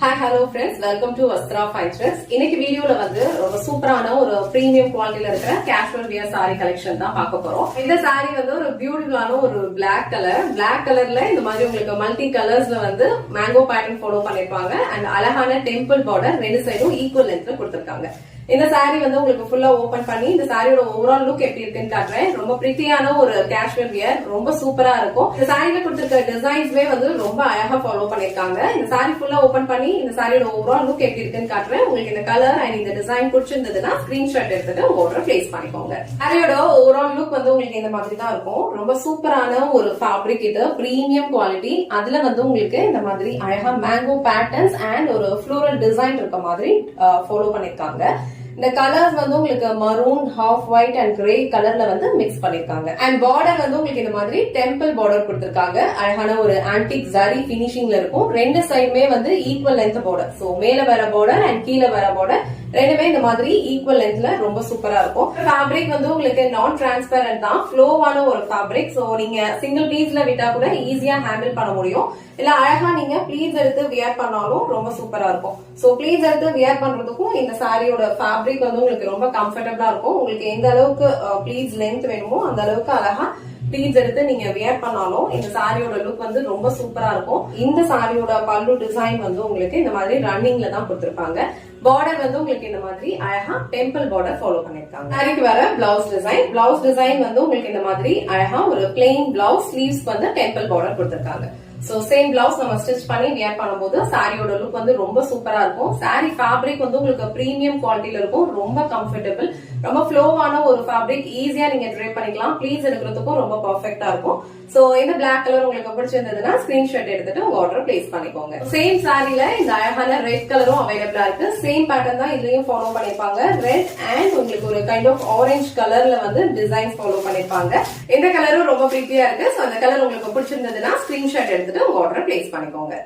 Hi hello friends, welcome to Vastra fine dress. இன்னைக்கு வீடியோல வந்து ரொம்ப சூப்பரான ஒரு பிரீமியம் குவாலிட்டியில இருக்கிற கேஷுவல் வியர் சாரி கலெக்ஷன் தான் பார்க்க போறோம். இந்த சாரி வந்து ஒரு பியூட்டிஃபுல்லான ஒரு பிளாக் கலர்ல இந்த மாதிரி உங்களுக்கு மல்டி கலர்ஸ்ல வந்து மேங்கோ பேட்டர்ன் ஃபாலோ பண்ணிருப்பாங்க அண்ட் அழகான டெம்பிள் பார்டர் ரெண்டு சைடும் ஈக்குவல் லென்த்ல கொடுத்திருக்காங்க. இந்த சாரி வந்து உங்களுக்கு ஃபுல்லா ஓபன் பண்ணி இந்த சாரியோட ஓவரால் லுக் எப்படி இருக்குன்னு காட்டுறேன். ரொம்ப பிரிட்டியான ஒரு கேஷுவல் வியர், ரொம்ப சூப்பரா இருக்கும். இந்த சாரியில கொடுத்திருக்க டிசைன்ஸ்மே வந்து ரொம்ப அழகா ஃபாலோ பண்ணிருக்காங்க. இந்த சாரி ஃபுல்லா ஓபன் பண்ணி இந்த சாரியோட ஓவரால் லுக் எப்படி இருக்குன்னு காட்டுறேன். உங்களுக்கு இந்த கலர் அண்ட் இந்த டிசைன் பிடிச்சிருந்ததுன்னா ஸ்கிரீன்ஷாட் எடுத்துட்டு ஆர்டர் பிளேஸ் பண்ணிக்கோங்க. சாரியோட ஓவரால் லுக் வந்து உங்களுக்கு இந்த மாதிரி தான் இருக்கும். ரொம்ப சூப்பரான ஒரு ஃபேப்ரிக், இது பிரீமியம் குவாலிட்டி. அதுல வந்து உங்களுக்கு இந்த மாதிரி அழகா மேங்கோ பேட்டர்ன்ஸ் அண்ட் ஒரு ஃப்ளோரல் டிசைன் இருக்க மாதிரி ஃபாலோ பண்ணிருக்காங்க. இந்த கலர்ஸ் வந்து உங்களுக்கு maroon, half white and grey கலர்ல வந்து மிக்ஸ் பண்ணிருக்காங்க. அண்ட் பார்டர் வந்து உங்களுக்கு இந்த மாதிரி டெம்பிள் பார்டர் கொடுத்திருக்காங்க. அழகான ஒரு ஆன்டிக் ஜரி பினிஷிங்ல இருக்கும். ரெண்டு சைடுமே வந்து ஈக்குவல் லென்த் பார்டர். சோ மேல வர பார்டர் அண்ட் கீழே வர பார்டர் ரெண்டுமே இந்த மாதிரி ஈக்குவல் லென்த்ல ரொம்ப சூப்பரா இருக்கும். ஃபேப்ரிக் வந்து உங்களுக்கு நான் டிரான்ஸ்பரண்ட் தான், ஃப்ளோவான ஒரு ஃபேப்ரிக். சோ நீங்க சிங்கிள் பீஸ்ல விட்டா கூட ஈஸியா ஹேண்டில் பண்ண முடியும். இல்ல அழகா நீங்க ப்ளீட்ஸ் எடுத்து வியர் பண்ணாலும் ரொம்ப சூப்பரா இருக்கும். சோ ப்ளீட்ஸ் எடுத்து வியர் பண்றதுக்கும் இந்த சாரியோட ஃபேப்ரிக் வந்து உங்களுக்கு ரொம்ப கம்ஃபர்டபுளா இருக்கும். உங்களுக்கு எந்த அளவுக்கு ப்ளீட்ஸ் லென்த் வேணுமோ அந்த அளவுக்கு அழகா ப்ளீட்ஸ் எடுத்து நீங்க வியர் பண்ணாலும் இந்த சாரியோட லுக் வந்து ரொம்ப சூப்பரா இருக்கும். இந்த சாரியோட பல்லு டிசைன் வந்து உங்களுக்கு இந்த மாதிரி ரன்னிங்ல தான் கொடுத்திருப்பாங்க. பார்டர் வந்து உங்களுக்கு இந்த மாதிரி அழகா டெம்பிள் பார்டர் ஃபாலோ பண்ணிருக்காங்க. சாரிக்கு வர பிளவுஸ் டிசைன் வந்து உங்களுக்கு இந்த மாதிரி அழகா ஒரு பிளெயின் பிளவுஸ், ஸ்லீவ்ஸ் வந்து டெம்பிள் பார்டர் கொடுத்திருக்காங்க. சோ சேம் பிளவுஸ் நம்ம ஸ்டிச் பண்ணி வியர் பண்ணும்போது சாரியோட லுக் வந்து ரொம்ப சூப்பரா இருக்கும். சாரி ஃபேப்ரிக் வந்து உங்களுக்கு பிரீமியம் குவாலிட்டியில இருக்கும். ரொம்ப கம்ஃபர்டபிள், ரொம்ப ஃப்ளோவான ஒரு ஃபேப்ரிக். ஈஸியா நீங்க ட்ரை பண்ணிக்கலாம். ப்ளீட்ஸ் எடுக்கிறதுக்கும் ரொம்ப பர்ஃபெக்டா இருக்கும். சோ இந்த பிளாக் கலர் உங்களுக்கு பிடிச்சிருந்ததுன்னா ஸ்கிரீன்ஷாட் எடுத்துட்டு உங்க ஆர்டர் பிளேஸ் பண்ணிக்கோங்க. சேம் சாரில இந்த அழகான ரெட் கலரும் அவைலபிளா இருக்கு. சேம் பேட்டர்ன் தான் இதுலயும் ஃபாலோ பண்ணிருப்பாங்க. ரெட் அண்ட் உங்களுக்கு ஒரு கைண்ட் ஆஃப் ஆரஞ்சு கலர்ல வந்து டிசைன்ஸ் ஃபாலோ பண்ணிருப்பாங்க. இந்த கலரும் ரொம்ப பிரிட்டியா இருக்கு. சோ அந்த கலர் உங்களுக்கு பிடிச்சிருந்ததுன்னா ஸ்கிரீன்ஷாட் எடுத்துட்டு உங்க ஆர்டர் பிளேஸ் பண்ணிக்கோங்க.